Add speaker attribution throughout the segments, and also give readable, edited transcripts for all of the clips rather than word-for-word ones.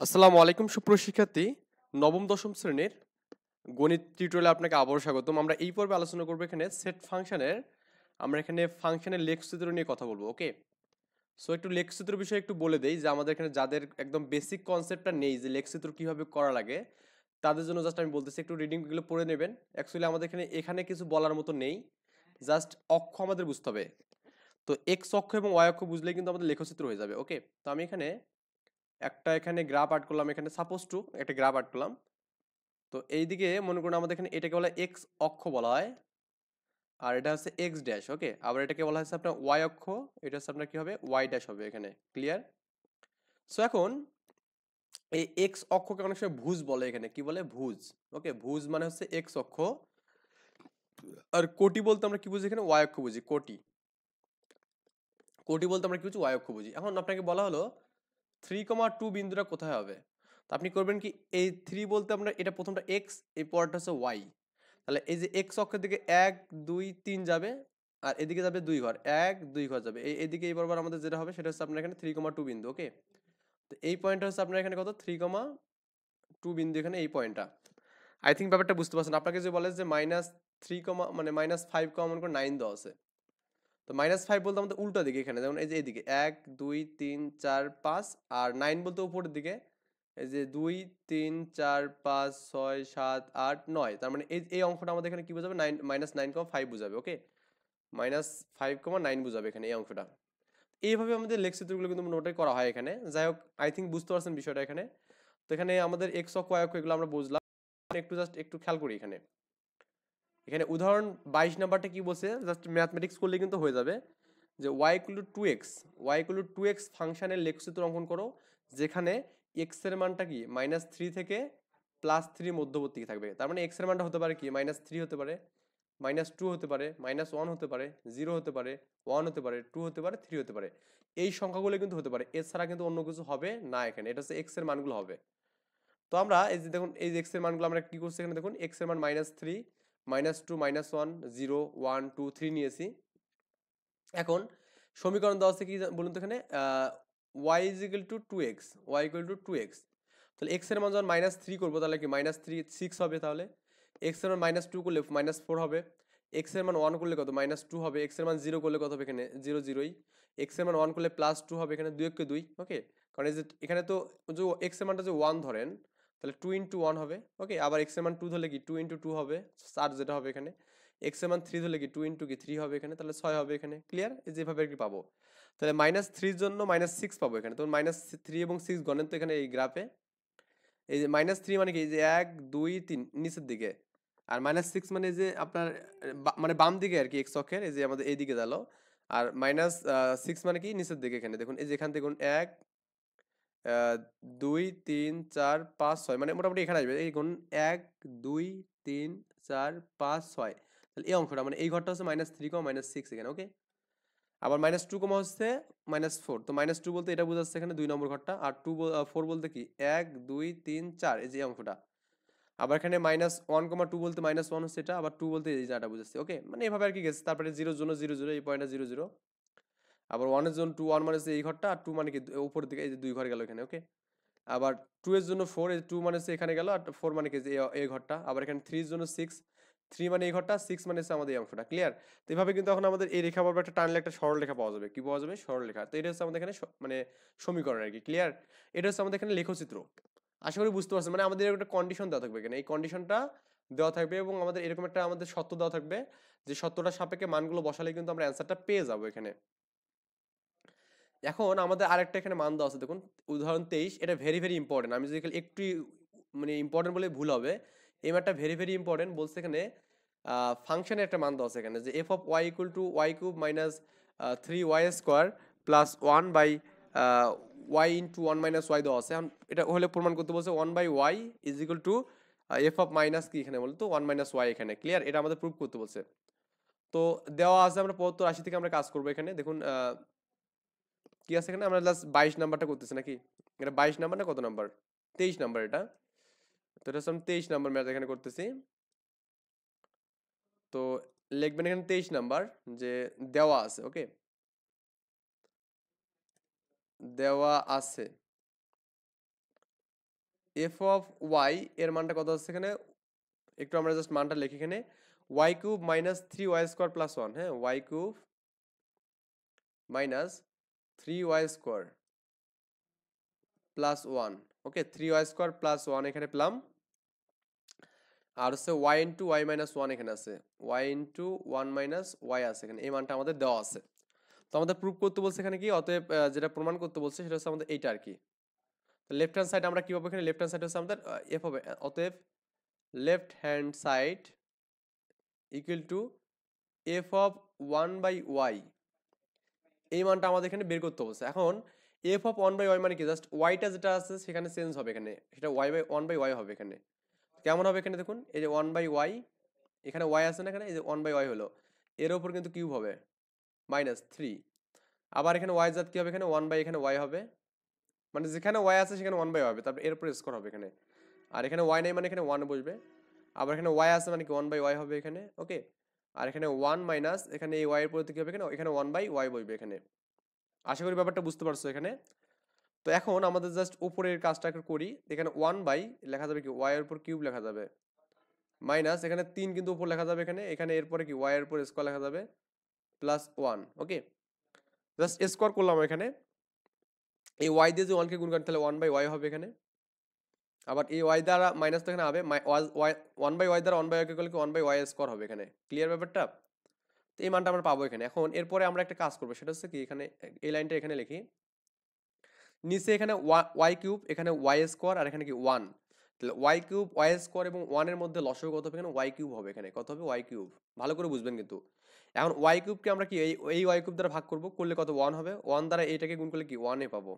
Speaker 1: আসসালামু আলাইকুম সুপ্রশিক্ষার্থী। নবম দশম শ্রেণীর গণিত টিউটোরিয়ালে আপনাকে আবারও স্বাগতম। আমরা এই পর্বে আলোচনা করবো এখানে সেট ফাংশনের, আমরা এখানে ফাংশনের লেখচিত্র নিয়ে কথা বলবো। ওকে, সো একটু লেখচিত্র বিষয়ে একটু বলে দেই যে আমাদের এখানে যাদের একদম বেসিক কনসেপ্টটা নেই যে লেখচিত্র কিভাবে করা লাগে, তাদের জন্য জাস্ট আমি বলতেছি একটু রিডিংগুলো পড়ে নেবেন। অ্যাকচুয়ালি আমাদের এখানে কিছু বলার মতো নেই, জাস্ট অক্ষ আমাদের বুঝতে হবে। তো এক্স অক্ষ এবং ওয়াই অক্ষ বুঝলেই কিন্তু আমাদের লেখচিত্র হয়ে যাবে। ওকে, তো আমি এখানে গ্রাফ আর্ট করলাম, এখানে সাপোজ টু একটা গ্রাফ আর্ট করলাম। তো এইদিকে মনে করুন আমাদের এখানে এটাকে বলা হয় এক্স অক্ষ বলা হয়, আর এটা হচ্ছে এক্স ড্যাশ। ওকে, আবার এটাকে বলা হচ্ছে আপনার ওয়াই অক্ষ, এটা হচ্ছে আপনার কি হবে ওয়াই ড্যাশ হবে এখানে। ক্লিয়ার? সো এখন এই এক্স অক্ষকে অনেক সময় ভুজ বলে, এখানে কি বলে ভুজ। ওকে, ভুজ মানে হচ্ছে এক্স অক্ষ, আর কোটি বলতে আমরা কি বুঝি এখানে ওয়াই অক্ষ বুঝি। কোটি, কোটি বলতে আমরা কি বুঝি ওয়াই অক্ষ বুঝি। এখন আপনাকে বলা হলো 3,2 বিন্দুটা কোথায় হবে, তো আপনি করবেন কি, এই 3 বলতে আমরা এটা প্রথমটা এক্স, এই পরটা হচ্ছে ওয়াই। তাহলে এই যে এক্স অক্ষের দিকে 1 2 3 যাবে, আর এদিকে যাবে 2 ঘর, 1 2 ঘর যাবে, এদিকে এই বরাবর আমাদের যেটা হবে সেটা হচ্ছে আপনার এখানে 3,2 বিন্দু। ওকে, তো এই পয়েন্টটা হচ্ছে আপনার এখানে কত, 3,2 বিন্দু, এখানে এই পয়েন্টটা। আই থিঙ্ক ব্যাপারটা বুঝতে পারছেন। আপনাকে যে বলে যে -3, মানে -5, মনে করে 9 দেওয়া আছে, তো -5 বলতে আমাদের উল্টা দিকে এখানে, যেমন এই যে এইদিকে 1 2 3 4 5, আর 9 বলতে উপরের দিকে, এই যে 2 3 4 5 6 7 8 9, তার মানে এই এই অঙ্কটা আমাদের এখানে কি বোঝাবে, -9,5 বোঝাবে। ওকে, -5,9 বোঝাবে এখানে এই অংশটা। এইভাবে আমাদের লেখচিত্রগুলো কিন্তু নোটে করা হয় এখানে। যাই হোক, আই থিঙ্ক বুঝতে পারছেন বিষয়টা এখানে। তো এখানে আমাদের এক্স অক্ষ ওয়াই অক্ষ এগুলো আমরা বুঝলাম। একটু খেয়াল করি এখানে, এখানে উদাহরণ 22 নাম্বারটা কি বলছে, জাস্ট ম্যাথমেটিক্স করলে কিন্তু হয়ে যাবে, যে y = 2x ফাংশনের লেখচিত্র অঙ্কন করো, যেখানে x এর মানটা কি -3 থেকে +3 মধ্যবর্তী থাকবে। তার মানে x এর মানটা হতে পারে কি -3 হতে পারে, -2 হতে পারে, -1 হতে পারে, 0 হতে পারে, 1 হতে পারে, 2 হতে পারে, 3 হতে পারে। এই সংখ্যাগুলো কিন্তু হতে পারে, এছাড়া কিন্তু অন্য কিছু হবে না এখানে। এটা হচ্ছে x এর মানগুলো হবে। তো আমরা এই যে দেখুন, এই যে x এর মানগুলো আমরা কি করছি এখানে, দেখুন x এর মান -3, -2, -1, 0, 1 2 3 নিয়েছি। এখন সমীকরণ দেওয়া আছে কি বলুন তো এখানে, y = 2x, তাহলে x এর মান যখন -3 করবো তাহলে কি -3 6 হবে, তাহলে x এর মান -2 করলে -4 হবে, x এর মান 1 করলে কত -2 হবে, x এর মান 0 করলে কত হবে এখানে 0 0ই, x এর মান 1 করলে +2 হবে, এখানে 2 কে 2। ওকে, কারণ এই যে এখানে তো যে x এর মানটা যে 1 ধরেন, তাহলে 2 × 1 হবে। ওকে, আবার x এর মান 2 ধরলে কি 2 × 2 হবে, 4 যেটা হবে এখানে। x এর মান 3 ধরলে কি 2 × 3 হবে এখানে, তাহলে 6 হবে এখানে। ক্লিয়ার? এই যেভাবে আর কি পাবো। তাহলে -3 জন্য -6 পাবো এখানে। তো -3 এবং 6 গণেন তো এখানে এই গ্রাফে। এই যে -3 মানে কি, এই যে 1 2 3 নিচের দিকে, আর -6 মানে এই যে আপনার মানে বাম দিকে আর কি, এক্স অক্ষের এই যে আমাদের এইদিকে গেল। আর -6 মানে কি নিচের দিকে, এখানে দেখুন এই যে এখান থেকে 1 2 3 4 5 6, মানে মোটামুটি এখানে আসবে। এই গুণ 1 2 3 4 5 6, তাহলে এই অঙ্কটা মানে এই ঘরটা হচ্ছে -3, -6 এখানে। ওকে, আবার -2, হচ্ছে -4, তো -2 বলতে এটা বোঝাচ্ছে এখানে 2 নম্বর ঘরটা, আর 4 বলতে কি 1 2 3 4, এই যে এই অঙ্কটা। আবার এখানে -1, 2 বলতে -1 হচ্ছে এটা, আবার 2 বলতে এই জায়গাটা বুঝাচ্ছে। ওকে, মানে এভাবে আর কি গেছে। তারপরে 0 এর জন্য 0 0, এই পয়েন্টটা 0 0। আবার 1 এর জন্য 2, 1 মানে হচ্ছে এই ঘরটা, আর 2 মানে কি উপরের দিকে, এই যে 2 ঘর গেল এখানে। ওকে, আবার 2 এর জন্য 4, এই 2 মানে হচ্ছে এখানে গেল, আর 4 মানে কি যে এই ঘরটা। আবার এখানে 3 এর জন্য 6, 3 মানে এই ঘরটা, 6 মানে হচ্ছে আমাদের এই অংশটা। ক্লিয়ার? তো এভাবে কিন্তু এখন আমাদের এই রেখা বরাবর একটা টানলে একটা সরলরেখা পাওয়া যাবে। কি পাওয়া যাবে? সরলরেখা। তো এটা হচ্ছে আমাদের এখানে মানে সমীকরণ আর কি। ক্লিয়ার? এটা হচ্ছে আমাদের এখানে লেখচিত্র। আশা করি বুঝতে পারছেন। মানে আমাদের একটা কন্ডিশন দেওয়া থাকবে এখানে, এই কন্ডিশনটা দেওয়া থাকবে, এবং আমাদের এরকম একটা আমাদের সত্য দেওয়া থাকবে, যে সত্যটার সাপেক্ষে মানগুলো বসালে কিন্তু আমরা অ্যান্সারটা পেয়ে যাবো এখানে। এখন আমাদের আরেকটা এখানে মান দেওয়া আছে, দেখুন উদাহরণ 23। এটা ভেরি ভেরি ইম্পর্টেন্ট। আমি যদি একটু মানে ইম্পর্টেন্ট বলে ভুল হবে, এই মানটা ভেরি ভেরি ইম্পর্টেন্ট। বলছে এখানে ফাংশনের একটা মান দেওয়া আছে এখানে, যে f(y)=y³ -1/y দেওয়া আছে। এখন এটা হলে প্রমাণ করতে বলছে 1/y f অফ মাইনাস কি এখানে বলতো 1 - y এখানে। ক্লিয়ার? এটা আমাদের প্রুভ করতে বলছে। তো দেওয়া আছে, আমরা 75 80 থেকে আমরা কাজ করবো এখানে। দেখুন কি আছে এখানে, আমরা লাস্ট 22 নাম্বারটা করতেছি নাকি, এটা 22 নাম্বার না কত নাম্বার, 23 নাম্বার এটা। তো এটা হচ্ছে আমি 23 নাম্বার ম্যাথ এখানে করতেছি। তো লিখবেন এখানে 23 নাম্বার, যে দেওয়া আছে। ওকে, দেওয়া আছে এফ অফ ওয়াই এর মানটা কত হচ্ছে এখানে, একটু আমরা জাস্ট মানটা লিখি এখানে, Y cube minus three Y square plus one, হ্যাঁ Y cube minus three Y square plus one, okay three Y square plus one এখানে পেলাম, আর হচ্ছে Y into Y minus one এখানে আছে, Y into one minus Y আছে এখানে, এই মানটা আমাদের দেওয়া আছে। তো আমাদের প্রুফ করতে বলছে এখানে কি, অতএব যেটা প্রমাণ করতে বলছে সেটা হচ্ছে আমাদের এইটা আর কি। তো লেফট হ্যান্ড সাইড আমরা কি পাবো এখানে, লেফট হ্যান্ড সাইড হচ্ছে আমাদের এফ হবে, অতএব left hand side equal to F of one by Y, এই মানটা আমাদের এখানে বের করতে বলছে। এখন F of one by Y মানে কি, জাস্ট ওয়াইটা যেটা আছে সেখানে চেঞ্জ হবে এখানে, সেটা Y by one by Y হবে এখানে। কেমন হবে এখানে দেখুন, এই যে ওয়ান বাই ওয়াই, এখানে ওয়াই আছে না এখানে, এই যে ওয়ান বাই ওয়াই হলো, এর ওপর কিন্তু কিউব হবে মাইনাস থ্রি, আবার এখানে ওয়াই জাত কি হবে এখানে, ওয়ান বাই এখানে ওয়াই হবে, মানে যেখানে ওয়াই আছে সেখানে ওয়ান বাই হবে, তারপর এর উপর স্কোয়ার হবে এখানে, আর এখানে ওয়াই নাই মানে এখানে ওয়ান বসবে, আবার এখানে ওয়াই আছে মানে কি ওয়ান বাই ওয়াই হবে এখানে, ওকে। আর এখানে ওয়ান মাইনাস এখানে এই ওয়াই এর পরিবর্তে কি হবে এখানে, এখানে ওয়ান বাই ওয়াই বসবে এখানে। আশা করি ব্যাপারটা বুঝতে পারছো এখানে। তো এখন আমাদের জাস্ট উপরের কাজটা একটু করি, এখানে ওয়ান বাই লেখা যাবে কি ওয়াই এর উপর কিউব লেখা যাবে, মাইনাস এখানে তিন কিন্তু উপর লেখা যাবে এখানে, এখানে এরপরে কি ওয়াই এর উপর স্কোয়ার লেখা যাবে প্লাস ওয়ান, ওকে জাস্ট স্কোয়ার করলাম এখানে, এই ওয়াই দিয়ে যে ওয়ানকে গুণ করেন তাহলে ওয়ান বাই ওয়াই হবে এখানে, আবার এই ওয়াই দ্বারা মাইনাস তো এখানে হবে, ওয়ান বাই ওয়াই দ্বারা ওয়ান বাই ওয়াইকে করলে কি ওয়ান বাই ওয়াই স্কোয়ার হবে এখানে, ক্লিয়ার ব্যাপারটা। তো এই মানটা আমরা পাবো এখানে। এখন এরপরে আমরা একটা কাজ করবো, সেটা হচ্ছে কি এখানে এই লাইনটা এখানে লিখি, নিচে এখানে ওয়াই কিউব, এখানে ওয়াই স্কোয়ার, আর এখানে কি ওয়ান, তাহলে ওয়াই কিউব ওয়াই স্কোয়ার এবং ওয়ানের মধ্যে লসাগু কত হবে এখানে, ওয়াই কিউব হবে এখানে, কত হবে ওয়াই কিউব, ভালো করে বুঝবেন কিন্তু। এখন ওয়াই কিউবকে আমরা কি এই ওয়াই কিউব দ্বারা ভাগ করবো, করলে কত ওয়ান হবে, ওয়ান দ্বারা এইটাকে গুণ করলে কি ওয়ানে পাবো,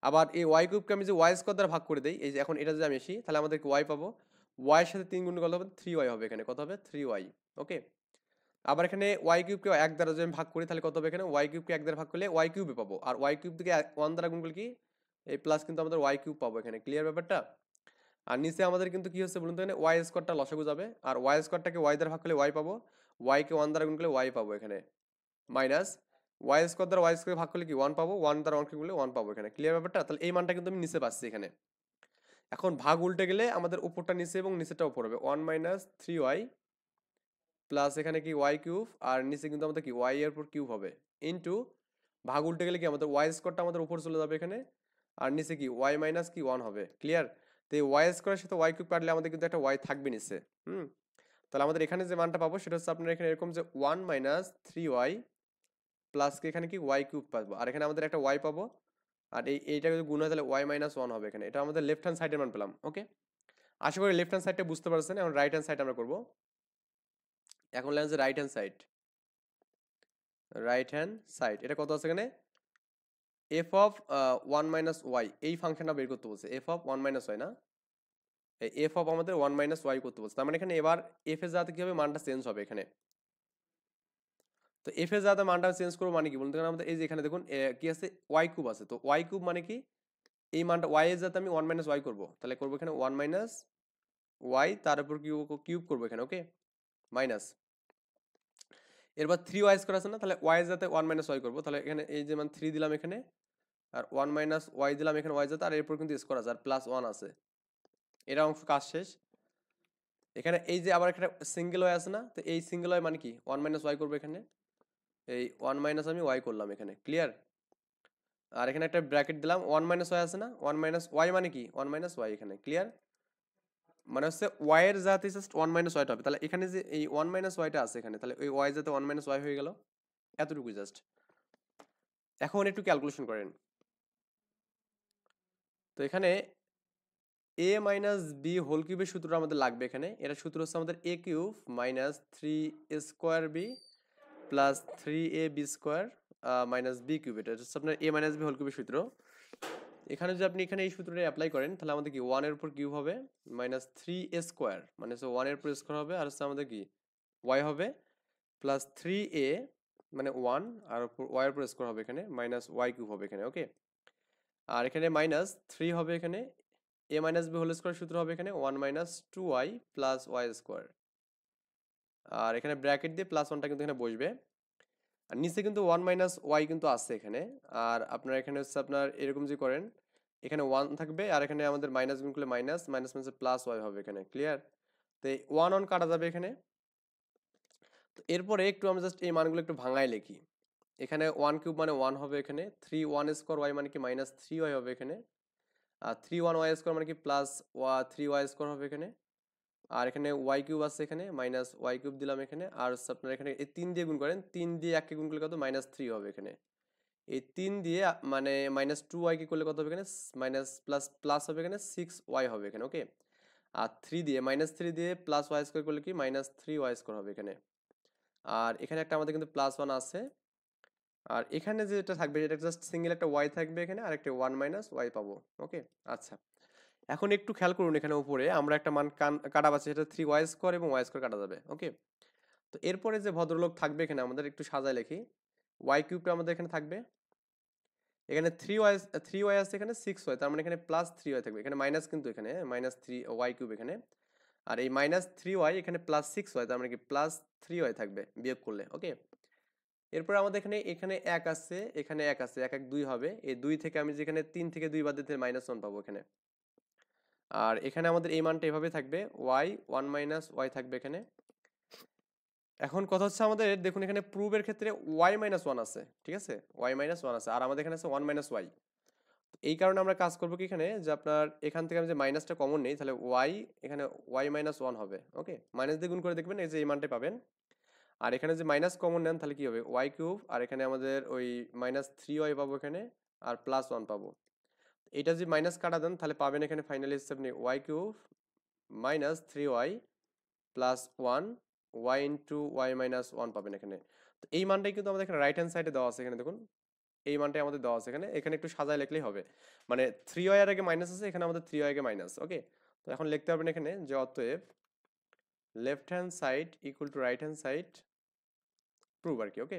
Speaker 1: আবার এই ওয়াই কিউবকে আমি যে ওয়াই স্কোয়ার দ্বারা ভাগ করে দিই, এই যে এখন এটা যদি আমি আসি তাহলে আমাদের ওয়াই পাবো, ওয়াইয়ের সাথে তিন গুণ করলে হবে থ্রি ওয়াই হবে এখানে, কত হবে থ্রি ওয়াই, ওকে। আবার এখানে ওয়াই কিউবকে এক দ্বারা যদি আমি ভাগ করি তাহলে কত হবে এখানে, ওয়াই কিউবকে এক দ্বারা ভাগ করলে ওয়াই কিউবে পাবো, আর ওয়াই কিউব থেকে ওয়ান দ্বারা গুণ করলে কি এই প্লাস কিন্তু আমাদের ওয়াই কিউব পাবো এখানে, ক্লিয়ার ব্যাপারটা। আর নিচে আমাদের কিন্তু কি হচ্ছে বলুন তো, এখানে ওয়াই স্কোয়ারটা লসাগু যাবে, আর ওয়াই স্কোয়ারটাকে ওয়াই দ্বারা ভাগ করলে ওয়াই পাবো, ওয়াইকে ওয়ান দ্বারা গুণ করলে ওয়াই পাবো এখানে, মাইনাস ওয়াই স্কোয়ার দ্বারা ওয়াই স্কোয়ার ভাগ করলে কি ওয়ান পাবো, ওয়ান দ্বারা ওয়ানকে করলে ওয়ান পাবো এখানে, ক্লিয়ার ব্যাপারটা। তাহলে এই মানটা কিন্তু আমি নিচে পাচ্ছি এখানে। এখন ভাগ উল্টে গেলে আমাদের উপরটা নিচে এবং নিচেটা উপর হবে, one minus three Y plus এখানে কি ওয়াই কিউব, আর নিচে কিন্তু আমাদের কি ওয়াই এর উপর কিউব হবে, ইনটু ভাগ উল্টে গেলে কি আমাদের ওয়াই স্কোয়ারটা আমাদের উপর চলে যাবে এখানে, আর নিচে কি ওয়াই মাইনাস কি ওয়ান হবে, ক্লিয়ার। তো এই ওয়াই স্কোয়ারের সাথে ওয়াই কিউব কাটলে আমাদের কিন্তু একটা ওয়াই থাকবে নিচে, তাহলে আমাদের এখানে যে মানটা পাবো সেটা হচ্ছে আপনার এখানে এরকম যে one minus three Y plus কি এখানে কি ওয়াই কিউব পাবো, আর এখানে আমাদের একটা ওয়াই পাবো, আর এইটা যদি গুণ হয় তাহলে ওয়াই মাইনাস ওয়ান হবে এখানে, এটা আমাদের লেফট হ্যান্ড সাইডের মান পেলাম, ওকে। আশা করি লেফট হ্যান্ড সাইডটা বুঝতে পারছেন। এখন রাইট হ্যান্ড সাইড আমরা করবো, এখন লেখা যে right hand side, right hand side এটা কত আছে এখানে, F of one minus Y, এই ফাংশনটা বের করতে বলছে, F of one minus Y না, এফ অফ আমাদের ওয়ান মাইনাস ওয়াই করতে বলছে, তার মানে এখানে এবার এফ এর যাতে কি হবে মানটা চেঞ্জ হবে এখানে। তো এফ এর যাতে মানটা চেঞ্জ করবো মানে কি বলুন তো, আমাদের এই যে এখানে দেখুন কি আছে ওয়াই কিউব আছে, তো ওয়াই কিউব মানে কি এই মানটা ওয়াই এর যাতে আমি ওয়ান মাইনাস ওয়াই করবো, তাহলে করবো এখানে ওয়ান মাইনাস ওয়াই তার উপর কিউব করবো এখানে, ওকে মাইনাস, এরপর থ্রি ওয়াই স্কোয়ার আছে না, তাহলে ওয়াই এর যাতে ওয়ান মাইনাস ওয়াই করবো, তাহলে এখানে এই যে মান থ্রি দিলাম এখানে, আর ওয়ান মাইনাস ওয়াই দিলাম এখানে ওয়াই যাতে, আর এরপর কিন্তু স্কোয়ার আছে আর প্লাস ওয়ান আছে, এটা অংশ কাজ শেষ। এখানে এই যে আবার একটা সিঙ্গেল ওয়াই আছে না, তো এই সিঙ্গেল ওয়াই মানে কি ওয়ান মাইনাস ওয়াই করবো এখানে, এই ওয়ান মাইনাস আমি ওয়াই করলাম এখানে, ক্লিয়ার। আর এখানে একটা ব্র্যাকেট দিলাম, ওয়ান মাইনাস ওয়াই আছে না, ওয়ান মাইনাস ওয়াই মানে কি ওয়ান মাইনাস ওয়াই এখানে, ক্লিয়ার। মানে হচ্ছে ওয়াই এর যাতে জাস্ট ওয়ান মাইনাস ওয়াইটা হবে, তাহলে এখানে যে এই ওয়ান মাইনাস ওয়াইটা আছে এখানে, তাহলে ওই ওয়াই যাতে ওয়ান মাইনাস ওয়াই হয়ে গেল, এতটুকু জাস্ট। এখন একটু ক্যালকুলেশন করেন, তো এখানে এ মাইনাস বি হোল কিউবের সূত্রটা আমাদের লাগবে এখানে, এটা সূত্র হচ্ছে আমাদের A cube minus three square B plus three A B square minus B cube, এটা হচ্ছে আপনার এ মাইনাস বি হোল কিউবের সূত্র। এখানে যদি আপনি এখানে এই সূত্রটা অ্যাপ্লাই করেন তাহলে আমাদের কি ওয়ানের উপর কিউব হবে মাইনাস থ্রি এ স্কোয়ার, মানে হচ্ছে ওয়ানের উপর স্কোয়ার হবে, আর হচ্ছে আমাদের কি ওয়াই হবে প্লাস থ্রি এ মানে ওয়ান, আর ওয়াই এর উপর স্কোয়ার হবে এখানে মাইনাস ওয়াই কিউব হবে এখানে, ওকে। আর এখানে মাইনাস থ্রি হবে এখানে, A minus B whole square সূত্র হবে এখানে one minus two Y plus Y square, আর এখানে ব্র্যাকেট দিয়ে প্লাস ওয়ানটা কিন্তু এখানে বসবে, আর নিচে কিন্তু ওয়ান মাইনাস ওয়াই কিন্তু আছে এখানে। আর আপনার এখানে হচ্ছে আপনার এরকম যে করেন এখানে 1 থাকবে আর এখানে আমাদের মাইনাস গুণ করলে minus minus minus plus Y হবে এখানে, ক্লিয়ার? তো এই 1 1 কাটা যাবে এখানে। তো এরপরে একটু আমরা জাস্ট এই মানগুলো একটু ভাঙায় লিখি। এখানে 1 কিউব মানে 1 হবে এখানে, 3 1 স্কোয়ার ওয়াই মানে কি মাইনাস 3 ওয়াই হবে এখানে, আর 3 1 ওয়াই স্কোয়ার মানে কি প্লাস 3 ওয়াই স্কোয়ার হবে এখানে। আর এখানে ওয়াই কিউব আছে এখানে, মাইনাস ওয়াই কিউব দিলাম এখানে। আর হচ্ছে আপনার এখানে এই 3 দিয়ে গুণ করেন, 3 দিয়ে 1 কে গুণ করলে কত, মাইনাস 3 হবে এখানে। এই 3 দিয়ে মানে মাইনাস 2 ওয়াই কে করলে কত হবে এখানে, মাইনাস প্লাস প্লাস হবে এখানে 6 ওয়াই হবে এখানে, ওকে। আর 3 দিয়ে মাইনাস 3 দিয়ে প্লাস ওয়াই স্কোয়ার করলে কি মাইনাস 3 ওয়াই স্কোয়ার হবে এখানে। আর এখানে একটা আমাদের কিন্তু প্লাস 1 আছে। আর এখানে যেটা থাকবে এটা জাস্ট সিঙ্গেল একটা ওয়াই থাকবে এখানে, আর একটা 1 মাইনাস ওয়াই পাবো, ওকে। আচ্ছা, এখন একটু খেয়াল করুন এখানে উপরে আমরা একটা মান কাটা পাচ্ছি, সেটা 3 ওয়াই স্কোয়ার এবং ওয়াই স্কোয়ার কাটা যাবে, ওকে। তো এরপরে যে ভদ্রলোক থাকবে এখানে আমাদের একটু সাজায় লিখি। ওয়াই কিউবটা আমাদের এখানে থাকবে, এখানে 3 ওয়াই আছে এখানে 6 ওয়াই, তার মানে এখানে প্লাস 3 ওয়াই থাকবে এখানে, মাইনাস কিন্তু এখানে মাইনাস 3 ওয়াই কিউব এখানে। আর এই মাইনাস 3 ওয়াই এখানে প্লাস 6 ওয়াই, তার মানে কি প্লাস 3 ওয়াই থাকবে বিয়োগ করলে, ওকে। এরপর আমাদের এখানে এখানে 1 আছে, এখানে 1 আছে, 1 1 2 হবে। এই 2 থেকে আমি যেখানে 3 থেকে 2 বাদ দিতে মাইনাস 1 পাবো এখানে। আর এখানে আমাদের এই মানটা এভাবে থাকবে, ওয়াই 1 মাইনাস ওয়াই থাকবে এখানে। এখন কথা হচ্ছে আমাদের দেখুন এখানে প্রুফের ক্ষেত্রে ওয়াই মাইনাস 1 আছে, ঠিক আছে, ওয়াই মাইনাস 1 আছে, আর আমাদের এখানে আছে 1 মাইনাস ওয়াই। এই কারণে আমরা কাজ করবো কি এখানে, যে আপনার এখান থেকে আমি যে মাইনাসটা কমন নেই, তাহলে ওয়াই এখানে ওয়াই মাইনাস 1 হবে, ওকে। মাইনাস দিয়ে গুণ করে দেখবেন এই যে এই মানটা পাবেন। আর এখানে যে মাইনাস কমন নেন তাহলে কি হবে, ওয়াই কিউব, আর এখানে আমাদের ওই মাইনাস 3 ওয়াই পাবো এখানে, আর প্লাস 1 পাবো। এটা যদি মাইনাস কাটা দেন তাহলে পাবেন এখানে ফাইনালি হচ্ছে আপনি Y cube minus 3 Y plus 1 Y into Y minus 1 পাবেন এখানে। তো এই মানটাই কিন্তু আমাদের এখানে রাইট হ্যান্ড সাইডে দেওয়া আছে এখানে দেখুন, এই মানটাই আমাদের দেওয়া আছে এখানে, এখানে একটু সাজায় লিখলেই হবে। মানে 3 ওয়াই এর আগে মাইনাস আছে, এখানে আমাদের 3 ওয়াই আগে মাইনাস, ওকে। তো এখন লিখতে পারবেন এখানে যে অতএব left hand side equal to right hand side prove আর কি, ওকে।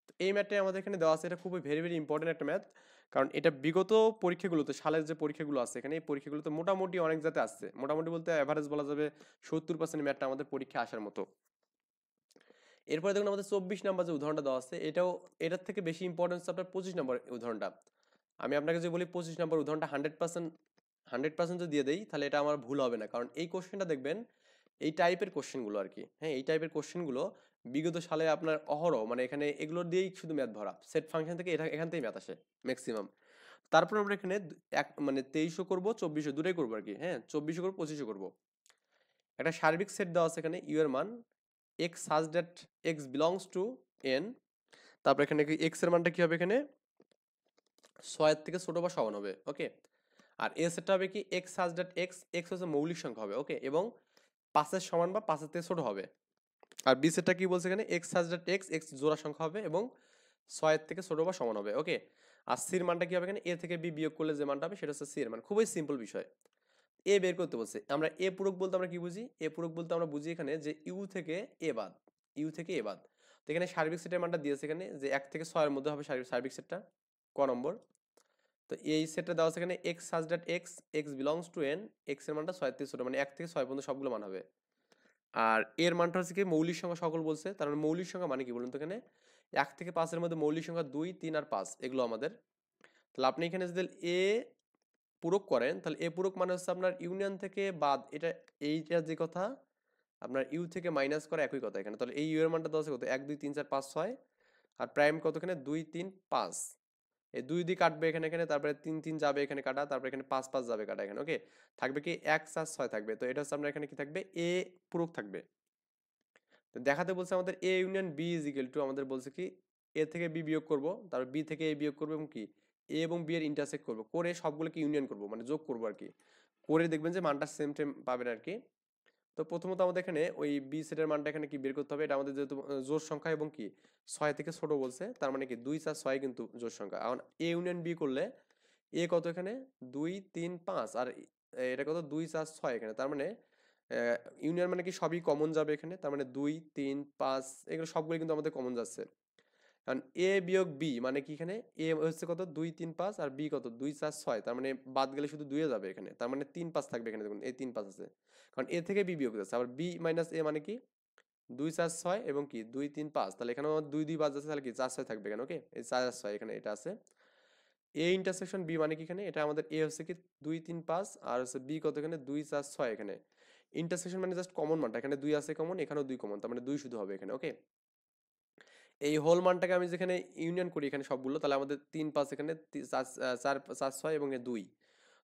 Speaker 1: তো এই ম্যাথটা আমাদের এখানে দেওয়া আছে, এটা খুবই ভেরি ভেরি ইম্পর্টেন্ট একটা ম্যাথ। কারণ এটা বিগত পরীক্ষাগুলোতে, সালের যে পরীক্ষাগুলো আছে এখানে, এই পরীক্ষাগুলোতে মোটামুটি অনেক জাতে আসছে, মোটামুটি বলতে অ্যাভারেজ বলা যাবে 70% ম্যাথটা আমাদের পরীক্ষা আসার মতো। এরপরে দেখুন আমাদের 24 নাম্বার যে উদাহরণটা দেওয়া আছে, এটাও এটার থেকে বেশি ইম্পর্টেন্স আপনার 25 নম্বর উদাহরণটা। আমি আপনাকে যে বলি 25 নম্বর উদাহরণটা 100% যদি দিয়ে দেই তাহলে এটা আমার ভুল হবে না, কারণ এই কোশ্চেনটা দেখবেন এই টাইপের কোশ্চেনগুলো আর কি, হ্যাঁ, এই টাইপের কোশ্চেনগুলো বিগত সালে আপনার অহরহ, মানে এখানে এগুলো দিয়েই শুধু ম্যাথ ভরা, সেট ফাংশন থেকে এটা এখান থেকেই ম্যাথ আসে ম্যাক্সিমাম। তারপর আমরা এখানে এক মানে 2300 করবো, 2400 দুটাই করবো আর কি, হ্যাঁ, 2400 করবো, 2500 করবো। একটা সার্বিক সেট দেওয়া আছে এখানে, ইউ এর মান x such that x belongs to n। তারপর এখানে কি x এর মানটা কি হবে এখানে 6 এর থেকে ছোট বা সমান হবে, ওকে। আর a সেটটা হবে কি x such that x, x হচ্ছে মৌলিক সংখ্যা হবে, ওকে, এবং 5 এর সমান বা 5 এর থেকে ছোট হবে। আর b সেটটা কি বলছে এখানে x such that x, x জোড়া সংখ্যা হবে এবং 6 এর থেকে ছোট বা সমান হবে, ওকে। আর c এর মানটা কি হবে এখানে a থেকে b বিয়োগ করলে যে মানটা হবে সেটা হচ্ছে c এর মান, খুবই সিম্পল বিষয়। এ বের করতে বলছে, আমরা এ পূরক বলতে আমরা কি বুঝি, এ পূরক বলতে আমরা বুঝি এখানে যে ইউ থেকে এ বাদ, ইউ থেকে এ বাদ। তো এখানে সার্বিক সেটের মানটা দিয়েছে এখানে যে 1 থেকে 6 এর মধ্যে হবে সার্বিক সেটটা, ক নম্বর। তো এই সেটটা দেওয়া আছে এখানে এক্স সাজ dot x, x belongs two N, x এর মানটা 6 থেকে ছোট, মানে 1 থেকে 6 পর্যন্ত সবগুলো মান হবে। আর এর মানটা হচ্ছে কি মৌলিক সংখ্যা সকল বলছে, তার মানে মৌলিক সংখ্যা মানে কি বলুন তো, এখানে 1 থেকে 5 এর মধ্যে মৌলিক সংখ্যা 2 3 আর 5 এগুলো আমাদের। তাহলে আপনি এখানে যদি এ পূরক করেন তাহলে এ পূরক মানে হচ্ছে আপনার ইউনিয়ন থেকে বাদ, এটা এইটা যে কথা আপনার ইউ থেকে মাইনাস করা একই কথা এখানে। তাহলে এই ইউ এর মানটা দেওয়া আছে কত, 1 2 3 4 5 6, আর প্রাইম কত এখানে 2 3 5। এই 2 দিয়ে কাটবে এখানে এখানে, তারপরে 3 3 যাবে এখানে কাটা, তারপরে এখানে 5 5 যাবে কাটা এখানে, ওকে। থাকবে কি 1 4 6 থাকবে। তো এটা হচ্ছে আপনার এখানে কি থাকবে, এ পূরক থাকবে। তো দেখাতে বলছে আমাদের A union B is equal to, আমাদের বলছে কি এ থেকে বি বিয়োগ করব, তারপর বি থেকে এ বিয়োগ করব, এবং কি এ এবং বি এর ইন্টারসেক্ট করব, করে সবগুলোকে ইউনিয়ন করব, মানে যোগ করব আর কি। করে দেখবেন যে মানটা সেম সেম পাবেন আর কি। তো প্রথমত আমাদের এখানে ওই বি সেটের মানটা এখানে কি বের করতে হবে, এটা আমাদের যেহেতু জোড় সংখ্যা এবং কি 6 থেকে ছোট বলছে, তার মানে কি 2 4 6 কিন্তু জোড় সংখ্যা। এখন এ ইউনিয়ন বি করলে এ কত এখানে 2 3 5, আর এটা কত 2 4 6 এখানে, তার মানে ইউনিয়ন মানে কি সবই কমন যাবে এখানে, তার মানে 2 3 5 এগুলো সবগুলো কিন্তু আমাদের কমন যাচ্ছে। কারণ এ বিয়োগ বি মানে কি, এখানে এ হচ্ছে কত 2 3 5, আর বি কত 2 4 6, তার মানে বাদ গেলে শুধু 2 এ যাবে এখানে, তার মানে 3 5 থাকবে এখানে, দেখুন এই 3 5 আছে, কারণ এ থেকে বি বিয়োগ যাচ্ছে। আবার বি মাইনাস এ মানে কি 2 4 6 এবং কি 2 3 5, তাহলে এখানেও 2 2 বাদ যাচ্ছে, তাহলে কি 4 6 থাকবে এখানে, ওকে। এই 4 6 এখানে এটা আছে। এ ইন্টারসেকশন বি মানে কি এখানে, এটা আমাদের এ হচ্ছে কি 2 3 5 আর হচ্ছে বি কত এখানে 2 4 6 এখানে। ইন্টারসেকশন মানে জাস্ট কমন মানটা, এখানে 2 আছে কমন, এখানেও 2 কমন, তার মানে 2 শুধু হবে এখানে। ওকে, এই হোল মানটাকে আমি যেখানে ইউনিয়ন করি এখানে সবগুলো, তাহলে আমাদের 3 5 এখানে 4 4 4 6 এবং 2।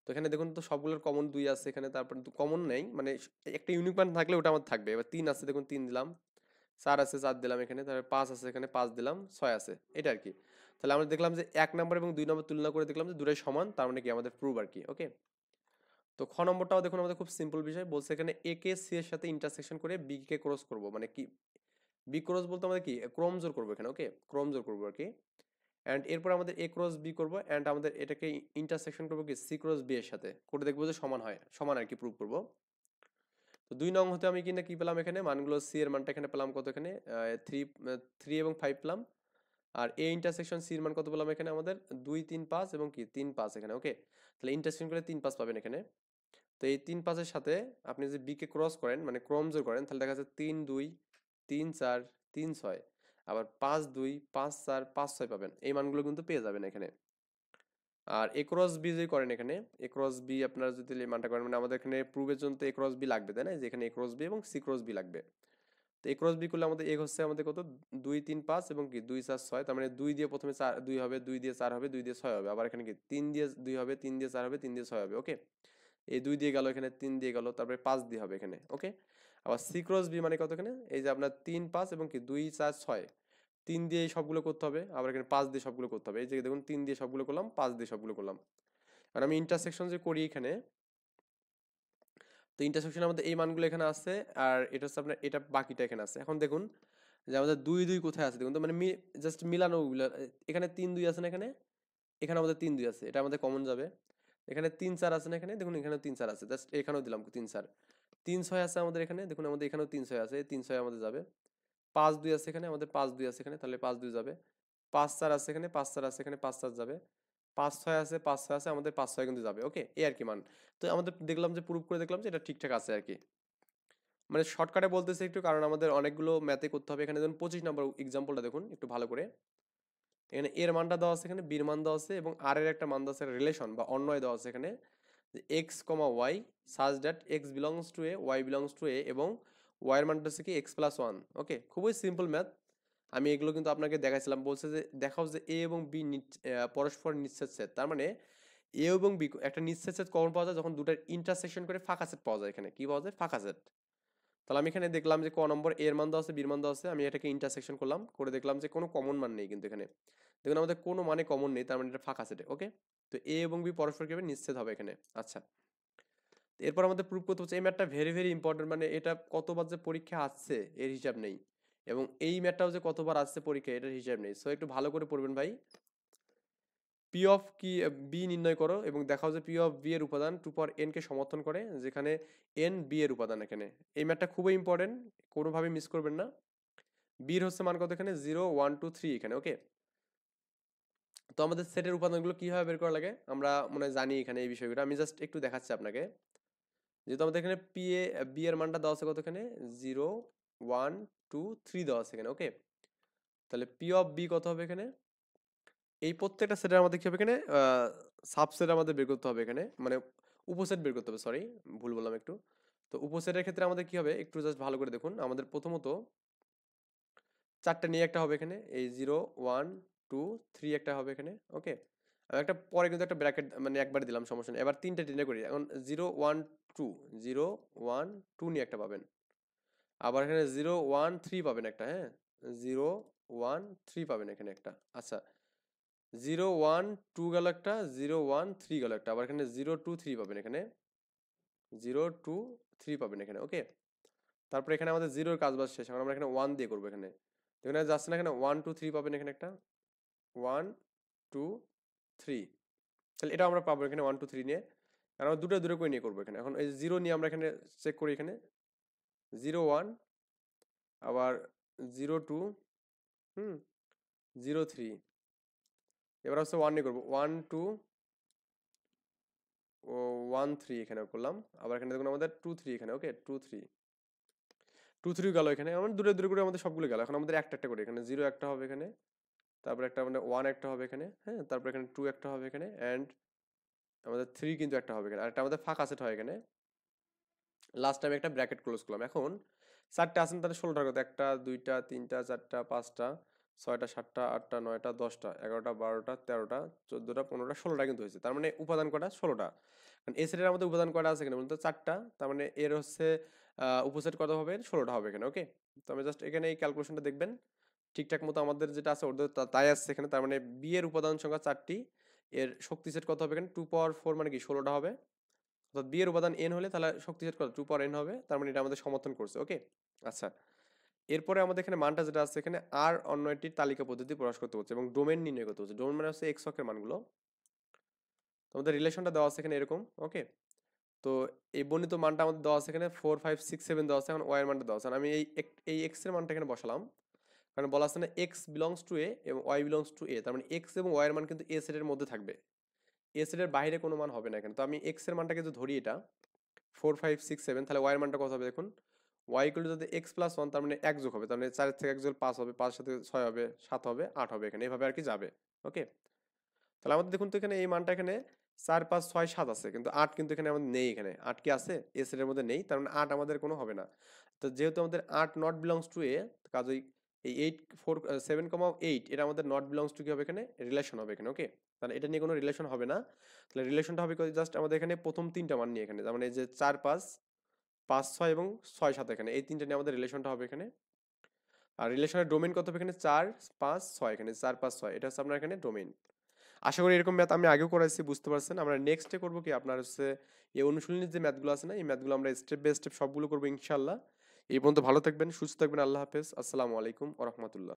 Speaker 1: তো এখানে দেখুন তো সবগুলোর কমন 2 আছে এখানে, তারপর কমন নেই মানে একটা ইউনিক মান থাকলে ওটা আমার থাকবে। এবার 3 আছে দেখুন 3 দিলাম, 4 আছে 4 দিলাম এখানে, তারপর 5 আছে এখানে 5 দিলাম, 6 আছে, এটা আর কি। তাহলে আমরা দেখলাম যে 1 নম্বর এবং 2 নম্বর তুলনা করে দেখলাম যে দুটোই সমান, তার মানে কি আমাদের প্রুভ আর কি। ওকে, তো খ নম্বরটাও দেখুন আমাদের খুব সিম্পল বিষয় বলছে, এখানে এ কে সি এর সাথে ইন্টারসেকশন করে বি কে ক্রস করব, মানে কি বি ক্রস বলতে আমাদের কি ক্রম জোর করবো এখানে। ওকে, ক্রম জোর করবো আর কি। অ্যান্ড এরপর আমাদের এ ক্রস বি করবো, অ্যান্ড আমাদের এটাকে ইন্টারসেকশন করবো কি সি ক্রস বি এর সাথে, করে দেখবো যে সমান হয়, সমান আর কি প্রুভ করবো। তো 2 নং হতে আমি কিনা কি পেলাম এখানে মানগুলো, সি এর মানটা এখানে পেলাম কত এখানে 3 এবং 5 পেলাম। আর এ ইন্টারসেকশন সি এর মান কত পেলাম এখানে আমাদের 2 3 5 এবং কি 3 5 এখানে। ওকে, তাহলে ইন্টারসেকশন করে 3 5 পাবেন এখানে। তো এই 3 5 এর সাথে আপনি যদি বি কে ক্রস করেন মানে ক্রম জোর করেন, তাহলে দেখা যাচ্ছে 3 2 3 4 3 6, আবার 5 2 5 4 5 6 পাবেন। এই মানগুলো কিন্তু পেয়ে যাবেন এখানে। আর এ ক্রস বি যদি করেন এখানে, এ ক্রস বি আপনারা যদি এই মানটা করেন, মানে আমাদের এখানে প্রুভের জন্য তো এ ক্রস বি লাগবে, তাই না, যে এখানে এ ক্রস বি এবং সি ক্রস বি লাগবে। তো এ ক্রস বি করলে আমাদের এ হচ্ছে আমাদের কত 2 3 5 এবং কি 2 4 6, তার মানে 2 দিয়ে প্রথমে 4 2 হবে, 2 দিয়ে 4 হবে, 2 দিয়ে 6 হবে, আবার এখানে কি 3 দিয়ে 2 হবে, 3 দিয়ে 4 হবে, 3 দিয়ে 6 হবে। ওকে, এই 2 দিয়ে গেল এখানে, 3 দিয়ে গেল, তারপরে 5 দিয়ে হবে এখানে। ওকে, আবার সি ক্রস বি মানে কত এখানে, এই যে আপনার 3 5 এবং কি 2 4 6, 3 দিয়ে এই সবগুলো করতে হবে, আবার এখানে 5 দিয়ে সবগুলো করতে হবে। এই যে দেখুন 3 দিয়ে সবগুলো করলাম, 5 দিয়ে সবগুলো করলাম। আর আমি ইন্টারসেকশন যে করি এখানে, তো ইন্টারসেকশনের মধ্যে এই মানগুলো এখানে আছে, আর এটা হচ্ছে আপনার এটা বাকিটা এখানে আছে। এখন দেখুন যে আমাদের 2 2 কোথায় আছে দেখুন তো, মানে জাস্ট মিলানো ওগুলো। এখানে 3 2 আছে না এখানে, এখানে আমাদের 3 2 আছে, এটা আমাদের কমন যাবে। এখানে 3 4 আছে না এখানে, দেখুন এখানেও 3 4 আছে, জাস্ট এখানেও দিলাম 3 4। 3 6 আছে আমাদের এখানে, দেখুন আমাদের এখানেও 3 6 আছে, এই 3 6 আমাদের যাবে। 5 2 আছে এখানে, আমাদের 5 2 আছে এখানে, তাহলে 5 2 যাবে। 5 4 আছে এখানে, 5 4 আছে এখানে, 5 4 যাবে। 5 6 আছে, 5 6 আছে, আমাদের 5 6 কিন্তু যাবে। ওকে, এই আর কি মান। তো আমাদের দেখলাম যে প্রুভ করে দেখলাম যে এটা ঠিকঠাক আছে আর কি। মানে শর্টকাটে বলতেছে একটু, কারণ আমাদের অনেকগুলো ম্যাথে করতে হবে। এখানে দেখুন 25 নম্বর এক্সাম্পলটা দেখুন একটু ভালো করে। এখানে এর মানটা দেওয়া আছে, এখানে বির মান দেওয়া আছে, এবং আর এর একটা মান দেওয়া আছে, রিলেশন বা অন্যয় দেওয়া আছে এখানে, যে X comma Y such that X belongs to A Y belongs to A, এবং ওয়াই এর মানটা হচ্ছে কি এক্স প্লাস ওয়ান। ওকে, খুবই সিম্পল ম্যাথ। আমি এগুলো কিন্তু আপনাকে দেখাইছিলাম, বলছে যে দেখাও যে এ এবং বি পরস্পর নিঃছেদ সেট, তার মানে এ এবং বি একটা নিঃছেদ সেট কখন পাওয়া যায়, যখন দুটার ইন্টারসেকশন করে ফাঁকা সেট পাওয়া যায়। এখানে কি পাওয়া যায়, ফাঁকা সেট। তাহলে আমি এখানে দেখলাম যে ক নম্বর এর মান দেওয়া আছে, বির মান দেওয়া আছে, আমি এটাকে ইন্টারসেকশন করলাম, করে দেখলাম যে কোনো কমন মান নেই কিন্তু এখানে। দেখুন আমাদের কোনো মানে কমন নেই, তার মানে এটা ফাঁকা সেটে। ওকে, তো এ এবং বি পরস্পর কিভাবে নিশ্চিত হবে এখানে। আচ্ছা, এরপর আমাদের প্রুফ করতে হচ্ছে, এই ম্যাথটা ভেরি ভেরি ইম্পর্টেন্ট, মানে এটা কতবার যে পরীক্ষা আসছে এর হিসাব নেই, এবং এই ম্যাথটাও যে কতবার আসছে পরীক্ষা এটার হিসাব নেই। সো একটু ভালো করে পড়বেন ভাই। পি অফ কি বি নির্ণয় করো এবং দেখাও যে পি অফ বি এর উপাদান 2 পাওয়ার এন কে সমর্থন করে, যেখানে এন বি এর উপাদান এখানে। এই ম্যাথটা খুবই ইম্পর্টেন্ট, কোনোভাবে মিস করবেন না। বির হচ্ছে মান কত এখানে 0 1 2 3 এখানে। ওকে, তো আমাদের সেটের উপাদানগুলো কিভাবে বের করা লাগে আমরা মনে হয় জানি এখানে, এই বিষয়গুলো আমি জাস্ট একটু দেখাচ্ছি আপনাকে। যেহেতু আমাদের এখানে পি এ বি এর মানটা দেওয়া আছে কত এখানে 0 1 2 3 দেওয়া আছে এখানে। ওকে, তাহলে পি অফ বি কত হবে এখানে, এই প্রত্যেকটা সেটের আমাদের কি হবে এখানে সাবসেট আমাদের বের করতে হবে এখানে, মানে উপসেট বের করতে হবে, সরি ভুল বললাম একটু। তো উপসেটের ক্ষেত্রে আমাদের কি হবে একটু জাস্ট ভালো করে দেখুন, আমাদের প্রথমত চারটে নিয়ে একটা হবে এখানে, এই 0 1 2 3 একটা হবে এখানে। ওকে, আমি একটা পরে কিন্তু একটা ব্র্যাকেট মানে একবার দিলাম, সমস্যা নেই। এবার তিনটে টেনে করি, এখন 0 1 2 0 1 2 নিয়ে একটা পাবেন, আবার এখানে 0 1 3 পাবেন একটা, হ্যাঁ 0 1 3 পাবেন এখানে একটা। আচ্ছা, 0 1 2 গেল একটা, 0 1 3 গেল একটা, আবার এখানে 0 2 3 পাবেন এখানে, 0 2 3 পাবেন এখানে। ওকে, তারপর এখানে আমাদের জিরোর কাজ বাজ শেষ, এখন আমরা এখানে 1 দিয়ে করবো এখানে। এখানে যাচ্ছে না, এখানে 1 2 3 পাবেন এখানে একটা, 1 2 3, তাহলে এটা আমরা পাবো এখানে 1 2 3 নিয়ে। আর আমরা দুটো দুটো করে নিয়ে করবো এখানে। এখন এই জিরো নিয়ে আমরা এখানে চেক করি, এখানে 0 1, আবার 0 2, হুম 0 3, এবার হচ্ছে 1 নিয়ে করবো 1 2 ও 1 3 এখানে করলাম, আবার এখানে দেখুন আমাদের 2 3 এখানে। ওকে, 2 3 2 3 গেল এখানে, আমাদের দূরে দূরে করে আমাদের সবগুলো গেল। এখন আমাদের একটা একটা করে এখানে 0 একটা হবে এখানে, তারপরে একটা মানে 1 একটা হবে এখানে, হ্যাঁ, তারপর এখানে 2 একটা হবে এখানে, অ্যান্ড আমাদের 3 কিন্তু একটা হবে এখানে, আর একটা আমাদের ফাঁকা সেট হয় এখানে। লাস্ট টাইম একটা ব্র্যাকেট ক্লোজ করলাম। এখন 4টা আছেন তাহলে 16টার কথা, 1টা 2টা 3টা 4টা 5টা 6টা 7টা 8টা 9টা 10টা 11টা 12টা 13টা 14টা 15টা 16টা কিন্তু হয়েছে। তার মানে উপাদান কটা? 16টা। কারণ এই সেটের মধ্যে উপাদান কটা আছে এখানে বলতে 4টা, তার মানে এর হচ্ছে উপসেট কত হবে? 16টা হবে এখানে। ওকে, তো আমি জাস্ট এখানে এই ক্যালকুলেশনটা দেখবেন ঠিকঠাক মতো আমাদের যেটা আছে ওদের তাই আসছে এখানে। তার মানে বি এর উপাদান সংখ্যা 4টি, এর শক্তি সেট কত হবে এখানে? 2 পাওয়ার 4 মানে কি 16টা হবে। অর্থাৎ বি এর উপাদান n হলে তাহলে শক্তি সেট কত? 2 পাওয়ার n হবে। তার মানে এটা আমাদের সমর্থন করছে। ওকে, আচ্ছা, এরপরে আমাদের এখানে মানটা যেটা আছে এখানে আর অন্য একটি তালিকা পদ্ধতি প্রকাশ করতে হচ্ছে এবং ডোমেন নির্ণয় করতে হচ্ছে। ডোমেন মানে হচ্ছে এক্স অক্ষের মানগুলো। তোমাদের রিলেশনটা দেওয়া আছে এখানে এরকম। ওকে, তো এই বর্ণিত মানটা আমাদের দেওয়া আছে এখানে 4 5 6 7 দেওয়া আছে। এখন ওয়াই এর মানটা দেওয়া আছে, আমি এই এক্স এর মানটা এখানে বসালাম, কারণ বলা আছে না এক্স বিলংস টু এ এবং ওয়াই বিলংস টু এ। তার মানে এক্স এবং ওয়াই এর মান কিন্তু এ সেটের মধ্যে থাকবে, এ সেটের বাইরে কোনো মান হবে না এখানে। তো আমি এক্স এর মানটা কিন্তু ধরি এটা 4 5 6 7, তাহলে ওয়াই এর মানটা কত হবে দেখুন? ওয়াই ইকুয়াল টু যদি এক্স প্লাস 1, তার মানে 1 যোগ হবে, তার মানে 4 থেকে 1 যোগ 5 হবে, 5 সাথে 6 হবে, 7 হবে, 8 হবে এখানে, এভাবে আর কি যাবে। ওকে, তাহলে আমাদের দেখুন তো এখানে এই মানটা এখানে 4 5 6 7 আছে, কিন্তু 8 কিন্তু এখানে আমাদের নেই। এখানে 8 কি আছে? এ সেটের মধ্যে নেই, তার মানে 8 আমাদের কোনো হবে না। তো যেহেতু আমাদের 8 নট বিলংস টু এ, কাজেই এই 8 4 7 8 এটা আমাদের নট বিলংস টু কি হবে এখানে? রিলেশন হবে এখানে। ওকে, তাহলে এটা নিয়ে কোনো রিলেশন হবে না। তাহলে রিলেশনটা হবে জাস্ট আমাদের এখানে প্রথম তিনটা মান নিয়ে এখানে, তার মানে এই যে 4 5 5 6 এবং 6 7 এখানে, এই তিনটা নিয়ে আমাদের রিলেশনটা হবে এখানে। আর রিলেশনের ডোমেইন কত হবে এখানে? 4 5 6, এখানে 4 5 6 এটা হচ্ছে আপনার এখানে ডোমেইন। আশা করি এরকম ম্যাথ আমি আগেও করাইছি, বুঝতে পারছেন। আমরা নেক্সটে করবো কি আপনার হচ্ছে এই অনুশীলনীর যে ম্যাথগুলো আছে না, এই ম্যাথগুলো আমরা স্টেপ বাই স্টেপ সবগুলো করবো ইনশাল্লাহ। এই পর্যন্ত ভালো থাকবেন, সুস্থ থাকবেন, আল্লাহ হাফেজ, আসসালামু আলাইকুম ওয়া রাহমাতুল্লাহ।